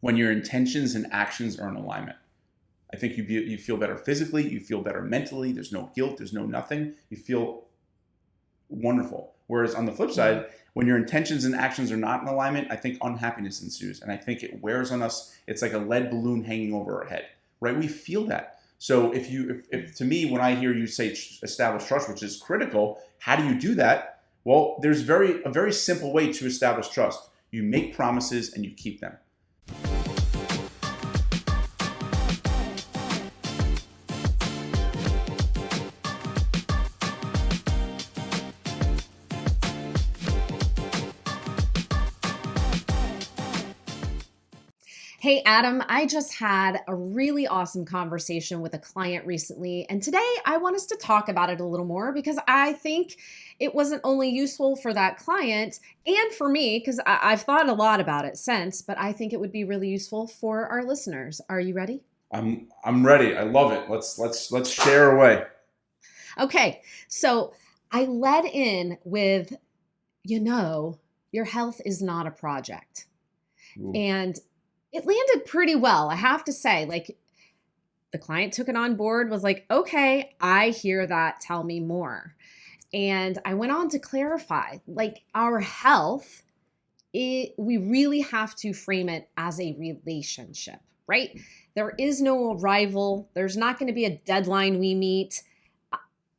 when your intentions and actions are in alignment. I think you feel better physically, you feel better mentally, there's no guilt, there's no nothing. You feel wonderful. Whereas on the flip side, when your intentions and actions are not in alignment, I think unhappiness ensues. And I think it wears on us. It's like a lead balloon hanging over our head, right? We feel that. So if to me, when I hear you say establish trust, which is critical, how do you do that? Well, there's a very simple way to establish trust. You make promises and you keep them. Hey, Adam, I just had a really awesome conversation with a client recently, and today I want us to talk about it a little more because I think it wasn't only useful for that client and for me, because I've thought a lot about it since, but I think it would be really useful for our listeners. Are you ready? I'm ready. I love it. Let's share away. Okay, so I led in with, your health is not a project. Ooh. And it landed pretty well, I have to say. Like, the client took it on board, was like, okay, I hear that, tell me more. And I went on to clarify, like, our health, we really have to frame it as a relationship, right? There is no arrival. There's not going to be a deadline we meet.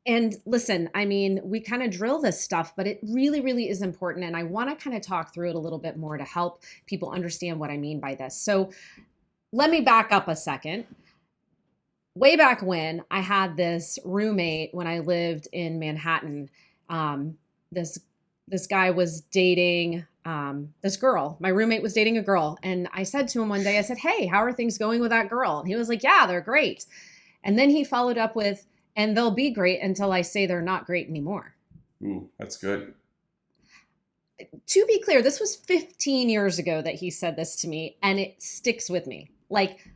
And listen, I mean, we kind of drill this stuff, but it really, really is important. And I want to kind of talk through it a little bit more to help people understand what I mean by this. So let me back up a second. Way back when I had this roommate when I lived in Manhattan, this guy was dating this girl. My roommate was dating a girl. And I said to him one day, I said, hey, how are things going with that girl? And he was like, yeah, they're great. And then he followed up with, and they'll be great until I say they're not great anymore. Ooh, that's good. To be clear, this was 15 years ago that he said this to me, and it sticks with me. Like,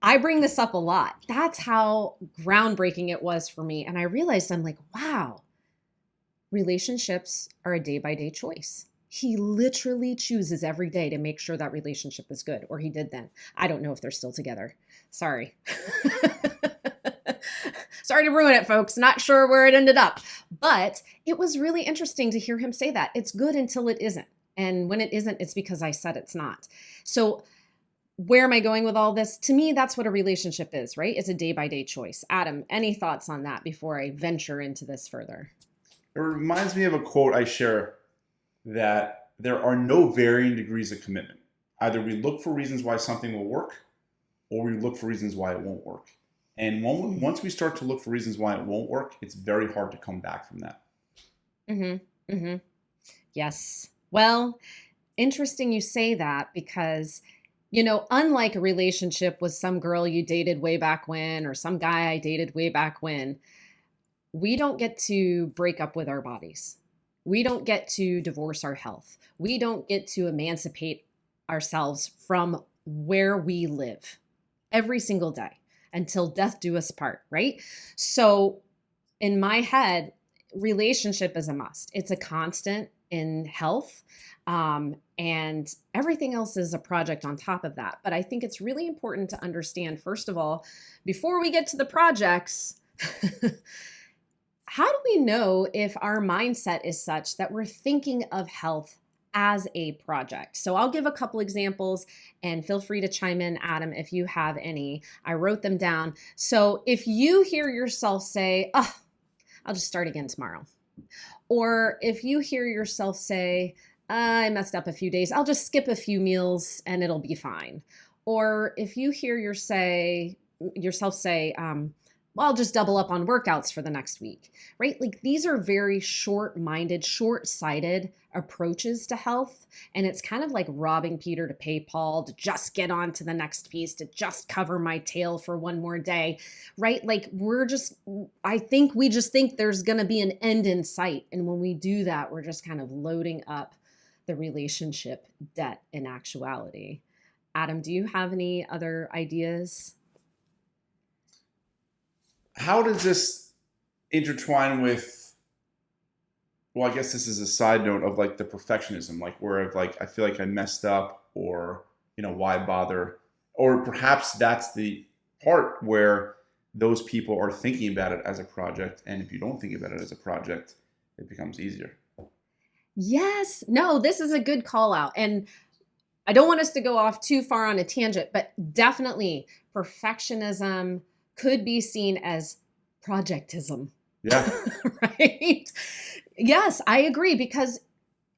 I bring this up a lot. That's how groundbreaking it was for me. And I realized, I'm like, wow, relationships are a day-by-day choice. He literally chooses every day to make sure that relationship is good, or he did then. I don't know if they're still together. Sorry. Sorry to ruin it, folks. Not sure where it ended up. But it was really interesting to hear him say that. It's good until it isn't. And when it isn't, it's because I said it's not. So where am I going with all this? To me, that's what a relationship is, right? It's a day-by-day choice. Adam, any thoughts on that before I venture into this further? It reminds me of a quote I share that there are no varying degrees of commitment. Either we look for reasons why something will work, or we look for reasons why it won't work. And once we start to look for reasons why it won't work, it's very hard to come back from that. Mm-hmm. Mm-hmm. Yes. Well, interesting you say that because, unlike a relationship with some girl you dated way back when or some guy I dated way back when, we don't get to break up with our bodies. We don't get to divorce our health. We don't get to emancipate ourselves from where we live every single day until death do us part, right? So in my head, relationship is a must. It's a constant in health. And everything else is a project on top of that. But I think it's really important to understand, first of all, before we get to the projects, how do we know if our mindset is such that we're thinking of health as a project? So I'll give a couple examples and feel free to chime in, Adam, if you have any. I wrote them down. So if you hear yourself say, oh, I'll just start again tomorrow. Or if you hear yourself say, I messed up a few days, I'll just skip a few meals and it'll be fine. Or if you hear yourself say, well, I'll just double up on workouts for the next week, right? Like, these are very short-minded, short-sighted approaches to health. And it's kind of like robbing Peter to pay Paul, to just get on to the next piece, to just cover my tail for one more day, right? Like, I think we just think there's going to be an end in sight. And when we do that, we're just kind of loading up the relationship debt in actuality. Adam, do you have any other ideas? How does this intertwine with, well, I guess this is a side note of like the perfectionism, like where I've like, I feel like I messed up or why bother? Or perhaps that's the part where those people are thinking about it as a project. And if you don't think about it as a project, it becomes easier. Yes. No, this is a good call out. And I don't want us to go off too far on a tangent, but definitely perfectionism could be seen as projectism. Yeah. Right? Yes, I agree. Because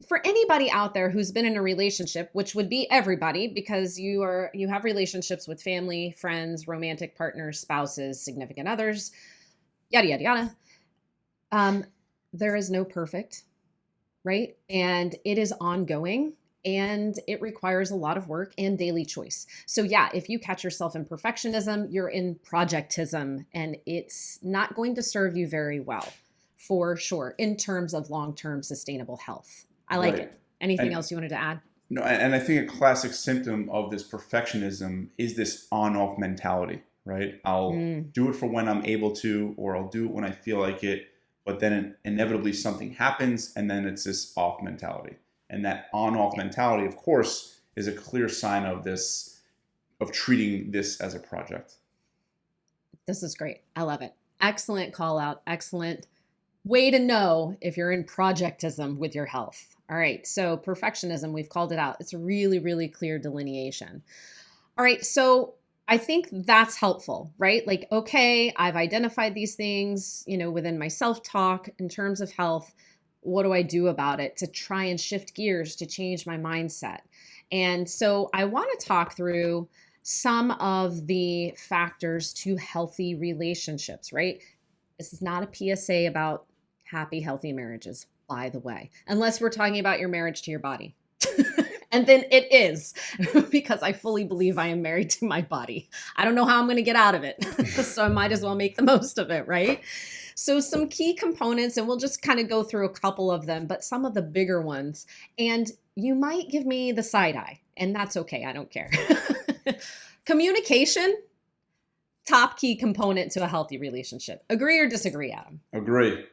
for anybody out there who's been in a relationship, which would be everybody, because you have relationships with family, friends, romantic partners, spouses, significant others, yada yada yada. There is no perfect, right? And it is ongoing. And it requires a lot of work and daily choice. So yeah, if you catch yourself in perfectionism, you're in projectism, and it's not going to serve you very well, for sure, in terms of long-term sustainable health. I like Right. it. Anything And else you wanted to add? no, and I think a classic symptom of this perfectionism is this on-off mentality, right? I'll Mm, do it for when I'm able to, or I'll do it when I feel like it, but then inevitably something happens, and then it's this off mentality. And that on-off yeah, mentality, of course, is a clear sign of treating this as a project. this is great. I love it. Excellent call out. Excellent way to know if you're in projectism with your health. All right. So perfectionism, we've called it out. It's a really, really clear delineation. All right. So I think that's helpful, right? Like, okay, I've identified these things, within my self-talk in terms of health. What do I do about it to try and shift gears to change my mindset? And so I want to talk through some of the factors to healthy relationships, right? This is not a PSA about happy, healthy marriages, by the way, unless we're talking about your marriage to your body. And then it is, because I fully believe I am married to my body. I don't know how I'm going to get out of it. So I might as well make the most of it, right? So, some key components, and we'll just kind of go through a couple of them, but some of the bigger ones. And you might give me the side eye, and that's okay. I don't care. Communication, top key component to a healthy relationship. Agree or disagree, Adam? Agree.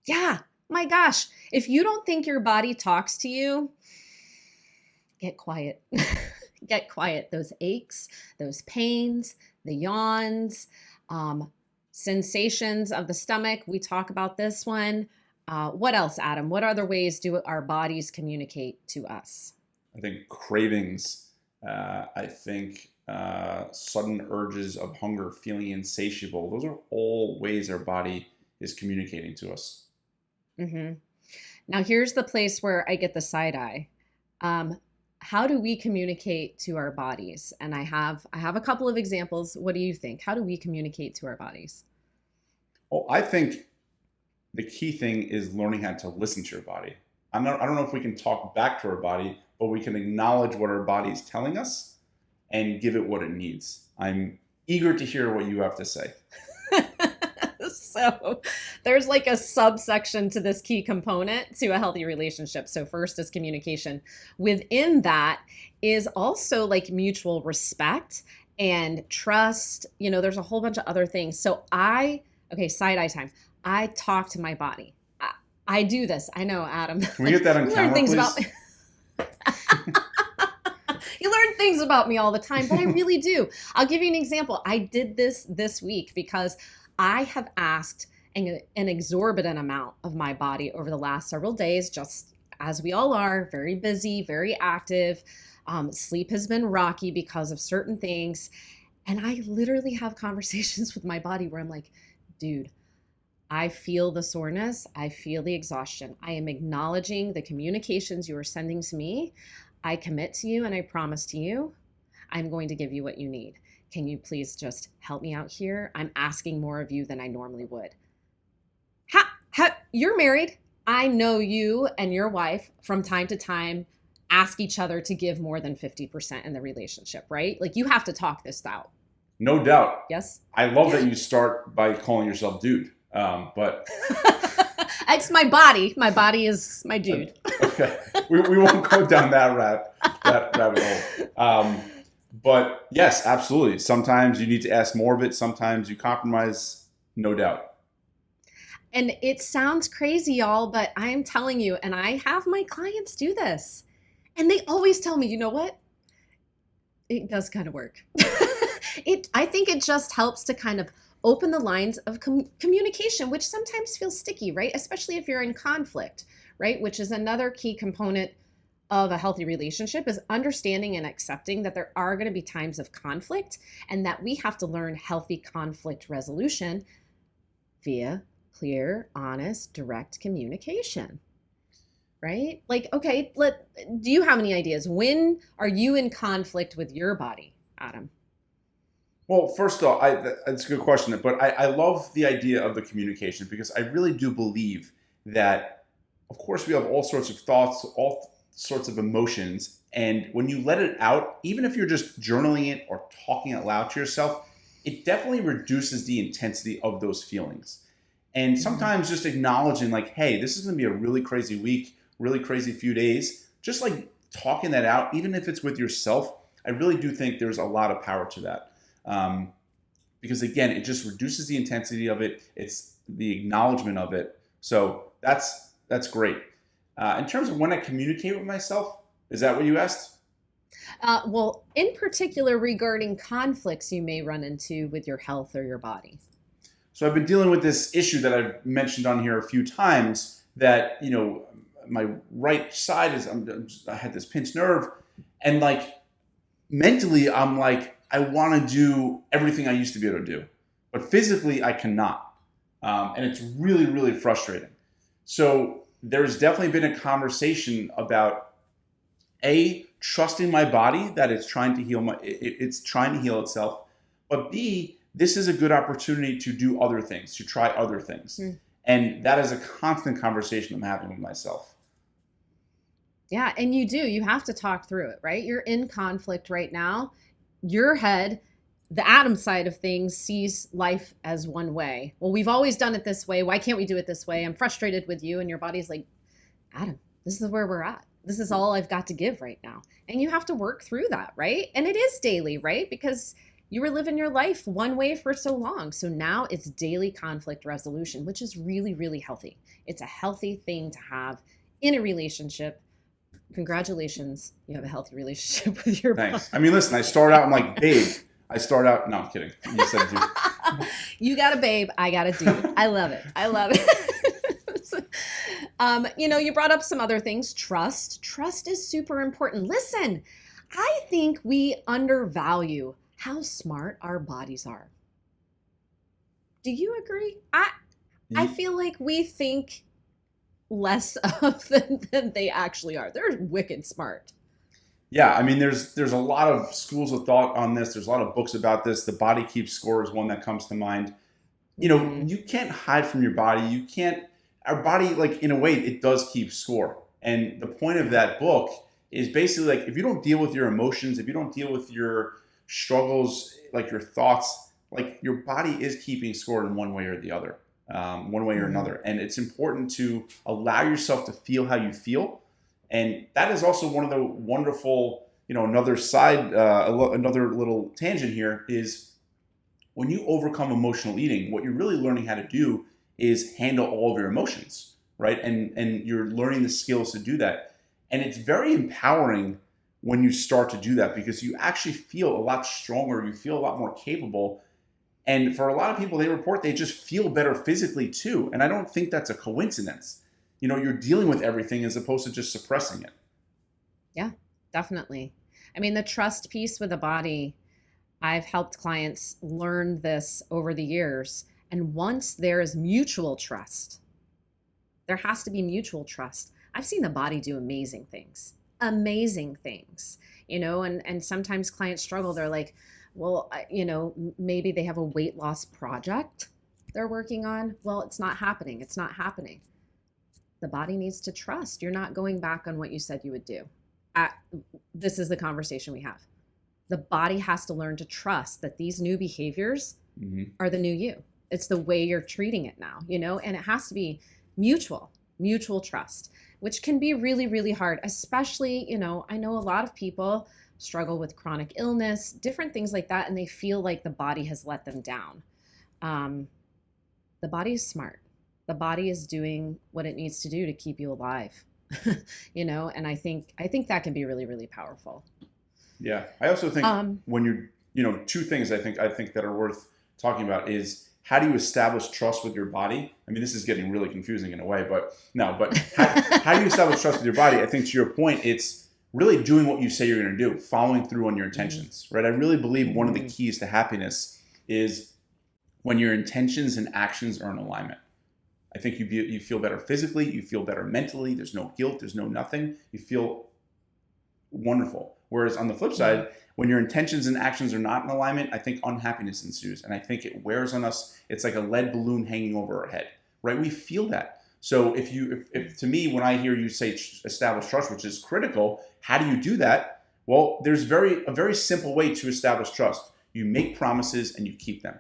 Yeah, my gosh. If you don't think your body talks to you, get quiet. Get quiet. Those aches, those pains, the yawns, sensations of the stomach. We talk about this one. What else, Adam? What other ways do our bodies communicate to us? I think cravings. I think sudden urges of hunger, feeling insatiable. Those are all ways our body is communicating to us. Hmm. Now, here's the place where I get the side eye. How do we communicate to our bodies? And I have a couple of examples. What do you think? How do we communicate to our bodies? Well, I think the key thing is learning how to listen to your body. I don't know if we can talk back to our body, but we can acknowledge what our body is telling us and give it what it needs. I'm eager to hear what you have to say. So there's like a subsection to this key component to a healthy relationship. So first is communication. Within that is also like mutual respect and trust. There's a whole bunch of other things. So okay, side eye time. I talk to my body. I do this. I know, Adam. Can we get that on You learn camera, things please? about me. You learn things about me all the time, but I really do. I'll give you an example. I did this week because I have asked an exorbitant amount of my body over the last several days, just as we all are, very busy, very active. Sleep has been rocky because of certain things. And I literally have conversations with my body where I'm like, dude, I feel the soreness. I feel the exhaustion. I am acknowledging the communications you are sending to me. I commit to you and I promise to you, I'm going to give you what you need. Can you please just help me out here? I'm asking more of you than I normally would. You're married. I know you and your wife from time to time ask each other to give more than 50% in the relationship, right? Like you have to talk this out. No doubt. Yes? I love that you start by calling yourself dude. But It's my body. My body is my dude. okay, we won't go down that rabbit hole. But yes, absolutely. Sometimes you need to ask more of it. Sometimes you compromise. No doubt. And it sounds crazy, y'all, but I'm telling you, and I have my clients do this. And they always tell me, you know what? It does kind of work. I think it just helps to kind of open the lines of communication, which sometimes feels sticky, right? Especially if you're in conflict, right? Which is another key component of a healthy relationship, is understanding and accepting that there are going to be times of conflict and that we have to learn healthy conflict resolution via clear, honest, direct communication. Right? Like, okay, do you have any ideas? When are you in conflict with your body, Adam? Well, first off, that's a good question, but I love the idea of the communication because I really do believe that, of course, we have all sorts of thoughts, all sorts of emotions, and when you let it out, even if you're just journaling it or talking out loud to yourself, it definitely reduces the intensity of those feelings. And Mhm. sometimes just acknowledging, like, hey, this is going to be a really crazy week, really crazy few days, just like talking that out, even if it's with yourself, I really do think there's a lot of power to that. Um, because again, it just reduces the intensity of it. It's the acknowledgement of it. So that's great. In terms of when I communicate with myself, is that what you asked? Well, in particular, regarding conflicts you may run into with your health or your body. So I've been dealing with this issue that I've mentioned on here a few times. That my right side is I had this pinched nerve, and like mentally I'm like I want to do everything I used to be able to do, but physically I cannot, and it's really really frustrating. So there's definitely been a conversation about a trusting my body that it's trying to heal it's trying to heal itself, but b this is a good opportunity to do other things, to try other things, Mm. and that is a constant conversation I'm having with myself. Yeah, and you have to talk through it, right? You're in conflict right now. Your head, the Adam side of things, sees life as one way. Well, we've always done it this way. Why can't we do it this way? I'm frustrated with you. And your body's like, Adam, this is where we're at. This is all I've got to give right now. And you have to work through that, right? And it is daily, right? Because you were living your life one way for so long. So now it's daily conflict resolution, which is really, really healthy. It's a healthy thing to have in a relationship. Congratulations, you have a healthy relationship with your Thanks. I mean, body. listen, I start out, I'm like, babe. I start out, no, I'm kidding. You said dude. You got a babe, I got a dude. I love it. I love it. You brought up some other things. Trust is super important. Listen, I think we undervalue how smart our bodies are. Do you agree? I feel like we think less of them than they actually are. They're wicked smart. Yeah, I mean, there's a lot of schools of thought on this. There's a lot of books about this. The Body Keeps Score is one that comes to mind. Mm, You can't hide from your body. You can't. Our body, like in a way, it does keep score. And the point of that book is basically like if you don't deal with your emotions, if you don't deal with your struggles, like your thoughts, like your body is keeping score in one way or the other, one way or mhm. another. And it's important to allow yourself to feel how you feel, and that is also one of the wonderful, another side, another little tangent here is when you overcome emotional eating, what you're really learning how to do is handle all of your emotions, right? And you're learning the skills to do that. And it's very empowering when you start to do that because you actually feel a lot stronger, you feel a lot more capable. And for a lot of people, they report they just feel better physically too. And I don't think that's a coincidence. You're dealing with everything as opposed to just suppressing it. Yeah, definitely. I mean, the trust piece with the body, I've helped clients learn this over the years. And once there is mutual trust, there has to be mutual trust. I've seen the body do amazing things, and sometimes clients struggle. They're like, well, maybe they have a weight loss project they're working on. Well, it's not happening. It's not happening. The body needs to trust. You're not going back on what you said you would do. I, this is the conversation we have. The body has to learn to trust that these new behaviors Hmm. are the new you. It's the way you're treating it now, and it has to be mutual trust, which can be really, really hard, especially, I know a lot of people struggle with chronic illness, different things like that, and they feel like the body has let them down. Um, the body is smart. The body is doing what it needs to do to keep you alive. And I think that can be really, really powerful. Yeah. I also think Um, when two things I think that are worth talking about is how do you establish trust with your body? I mean, this is getting really confusing in a way, but no, but how do you establish trust with your body? I think to your point, it's really doing what you say you're going to do, following through on your mm, intentions, right? I really believe one of the mm, keys to happiness is when your intentions and actions are in alignment. I think you feel better physically, you feel better mentally. There's no guilt, there's no nothing. You feel wonderful. Whereas on the flip mm. side, when your intentions and actions are not in alignment, I think unhappiness ensues. And I think it wears on us. It's like a lead balloon hanging over our head, right? We feel that. So if to me, when I hear you say establish trust, which is critical, how do you do that? Well, there's a very simple way to establish trust. You make promises and you keep them.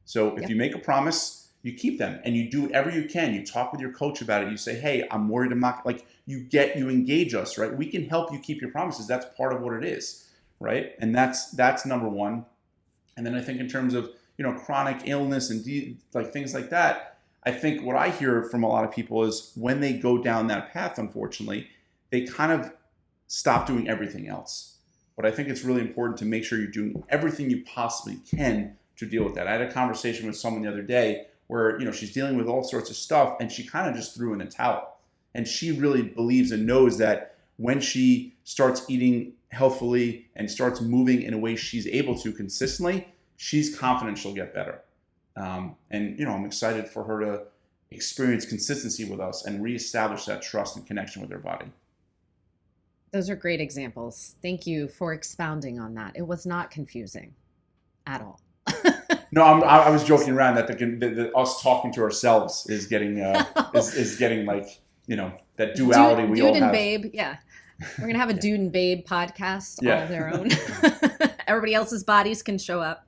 So if Yep. you make a promise, you keep them and you do whatever you can. You talk with your coach about it. You say, hey, I'm worried I'm not like you engage us, right? We can help you keep your promises. That's part of what it is, right? And that's number one. And then I think in terms of chronic illness and like things like that, I think what I hear from a lot of people is when they go down that path, unfortunately, they kind of stop doing everything else. But I think it's really important to make sure you're doing everything you possibly can to deal with that. I had a conversation with someone the other day where she's dealing with all sorts of stuff and she kind of just threw in the towel. And she really believes and knows that when she starts eating healthfully and starts moving in a way she's able to consistently, she's confident she'll get better. And I'm excited for her to experience consistency with us and reestablish that trust and connection with her body. Those are great examples. Thank you for expounding on that. It was not confusing at all. No, I was joking around that the us talking to ourselves is getting is getting like that duality we Dude all and have. Babe, yeah. We're gonna have a Yeah. Dude and Babe podcast Yeah. all their own. Everybody else's bodies can show up.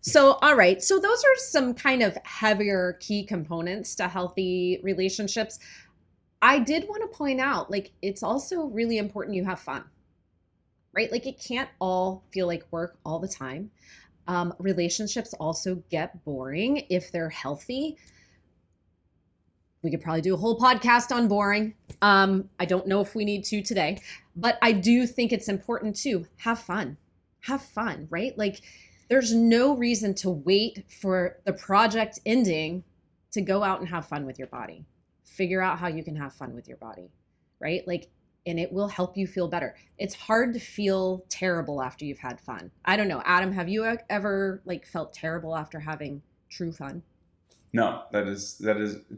So, all right. So those are some kind of heavier key components to healthy relationships. I did want to point out, like, it's also really important you have fun, right? Like, it can't all feel like work all the time. Relationships also get boring if they're healthy. We could probably do a whole podcast on boring. I don't know if we need to today, but I do think it's important to have fun. Have fun, right? Like, there's no reason to wait for the project ending to go out and have fun with your body. Figure out how you can have fun with your body, right? Like, and it will help you feel better. It's hard to feel terrible after you've had fun. I don't know, Adam, have you ever like felt terrible after having true fun? No, that is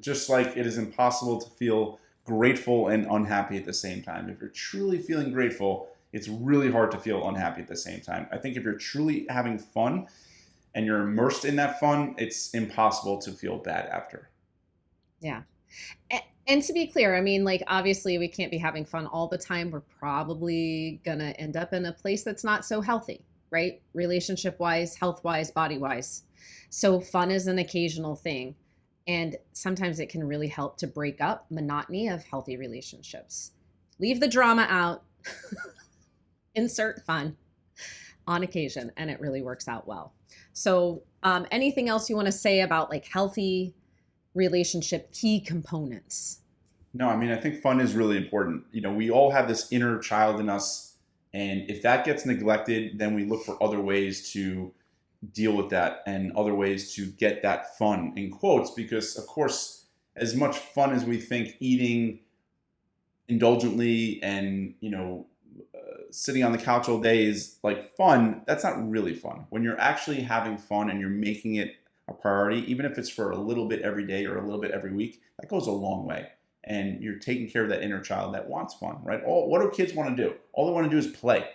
just like it is impossible to feel grateful and unhappy at the same time. If you're truly feeling grateful, it's really hard to feel unhappy at the same time. I think if you're truly having fun and you're immersed in that fun, it's impossible to feel bad after. Yeah. And to be clear, I mean, like, obviously we can't be having fun all the time. We're probably gonna end up in a place that's not so healthy, right? Relationship wise, health wise, body wise. So fun is an occasional thing. And sometimes it can really help to break up monotony of healthy relationships. Leave the drama out, insert fun on occasion, and it really works out well. So, anything else you want to say about like healthy relationship key components? No, I mean, I think fun is really important. We all have this inner child in us, and if that gets neglected, then we look for other ways to deal with that and other ways to get that fun in quotes, because of course, as much fun as we think eating indulgently and sitting on the couch all day is like fun, that's not really fun. When you're actually having fun and you're making it a priority, even if it's for a little bit every day or a little bit every week, that goes a long way. And you're taking care of that inner child that wants fun, right? What do kids want to do? All they want to do is play,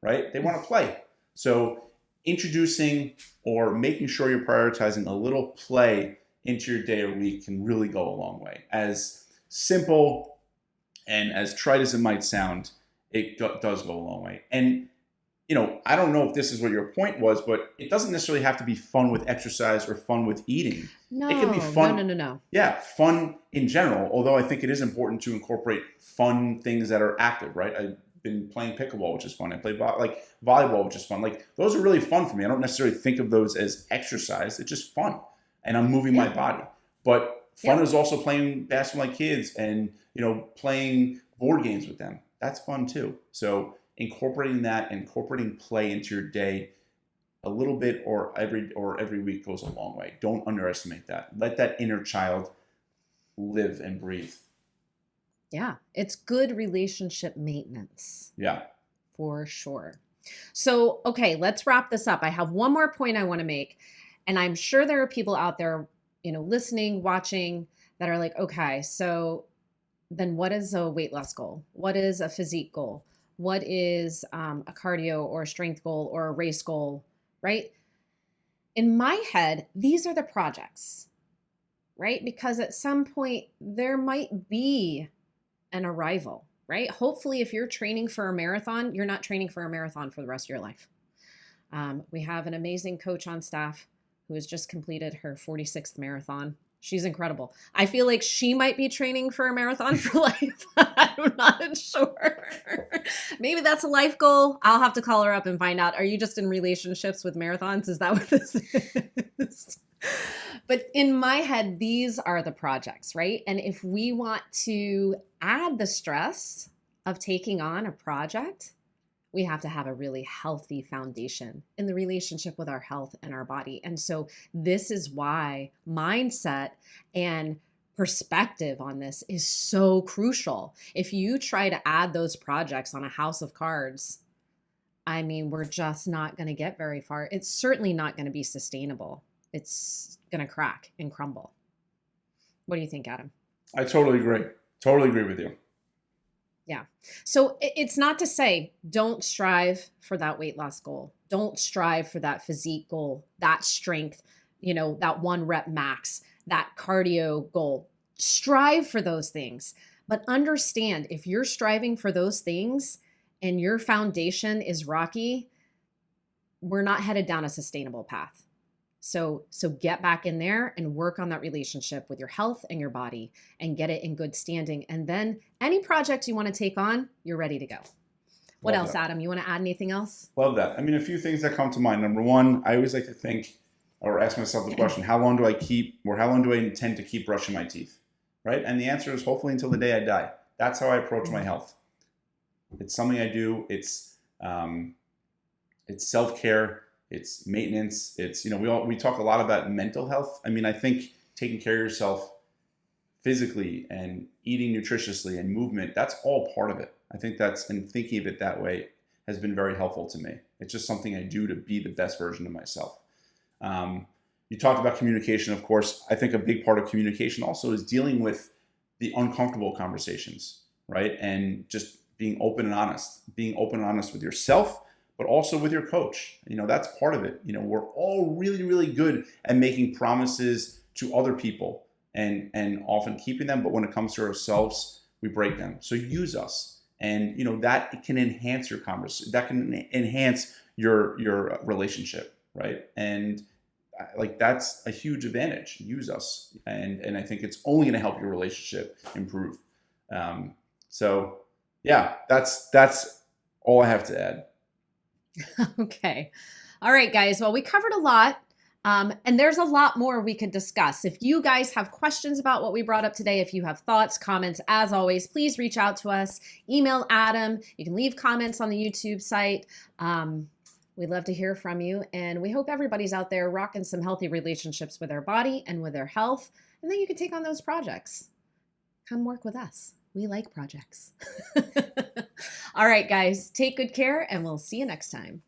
right? They want to play. So introducing or making sure you're prioritizing a little play into your day or week can really go a long way. As simple and as trite as it might sound, it does go a long way. And I don't know if this is what your point was, but it doesn't necessarily have to be fun with exercise or fun with eating. No, It can be fun. no. Yeah, fun in general. Although I think it is important to incorporate fun things that are active, right? I've been playing pickleball, which is fun. I play like volleyball, which is fun. Like those are really fun for me. I don't necessarily think of those as exercise. It's just fun, and I'm moving my body. But fun is also playing basketball with my kids and playing board games with them. That's fun too. So incorporating that, incorporating play into your day a little bit or every week goes a long way. Don't underestimate that. Let that inner child live and breathe. Yeah, it's good relationship maintenance. Yeah. For sure. So, okay, let's wrap this up. I have one more point I want to make, and I'm sure there are people out there, listening, watching, that are like, okay, so then what is a weight loss goal? What is a physique goal? What is a cardio or a strength goal or a race goal, right? In my head, these are the projects, right? Because at some point there might be an arrival, right? Hopefully, if you're training for a marathon, you're not training for a marathon for the rest of your life. We have an amazing coach on staff who has just completed her 46th marathon. She's incredible. I feel like she might be training for a marathon for life. I'm not sure. Maybe that's a life goal. I'll have to call her up and find out. Are you just in relationships with marathons? Is that what this is? But in my head, these are the projects, right? And if we want to add the stress of taking on a project, we have to have a really healthy foundation in the relationship with our health and our body. And so this is why mindset and perspective on this is so crucial. If you try to add those projects on a house of cards, I mean, we're just not going to get very far. It's certainly not going to be sustainable. It's going to crack and crumble. What do you think, Adam? I totally agree. Totally agree with you. Yeah. So it's not to say don't strive for that weight loss goal. Don't strive for that physique goal, that strength, that 1 rep max, that cardio goal. Strive for those things. But understand, if you're striving for those things and your foundation is rocky, we're not headed down a sustainable path. So get back in there and work on that relationship with your health and your body and get it in good standing. And then any project you want to take on, you're ready to go. What else, Adam? You want to add anything else? Love that. I mean, a few things that come to mind. Number one, I always like to think or ask myself the question, how long do I intend to keep brushing my teeth? Right? And the answer is hopefully until the day I die. That's how I approach my health. It's something I do. It's self-care. It's maintenance. It's, we talk a lot about mental health. I mean, I think taking care of yourself physically and eating nutritiously and movement, that's all part of it. I think and thinking of it that way has been very helpful to me. It's just something I do to be the best version of myself. You talked about communication, of course. I think a big part of communication also is dealing with the uncomfortable conversations, right? And just being open and honest with yourself, but also with your coach. That's part of it. We're all really, really good at making promises to other people and often keeping them. But when it comes to ourselves, we break them. So use us. And, that can enhance your conversation. That can enhance your relationship, right? And that's a huge advantage. Use us. And I think it's only going to help your relationship improve. So yeah, that's all I have to add. Okay. All right, guys. Well, we covered a lot. And there's a lot more we could discuss. If you guys have questions about what we brought up today, if you have thoughts, comments, as always, please reach out to us. Email Adam. You can leave comments on the YouTube site. We'd love to hear from you. And we hope everybody's out there rocking some healthy relationships with their body and with their health. And then you can take on those projects. Come work with us. We like projects. All right, guys, take good care, and we'll see you next time.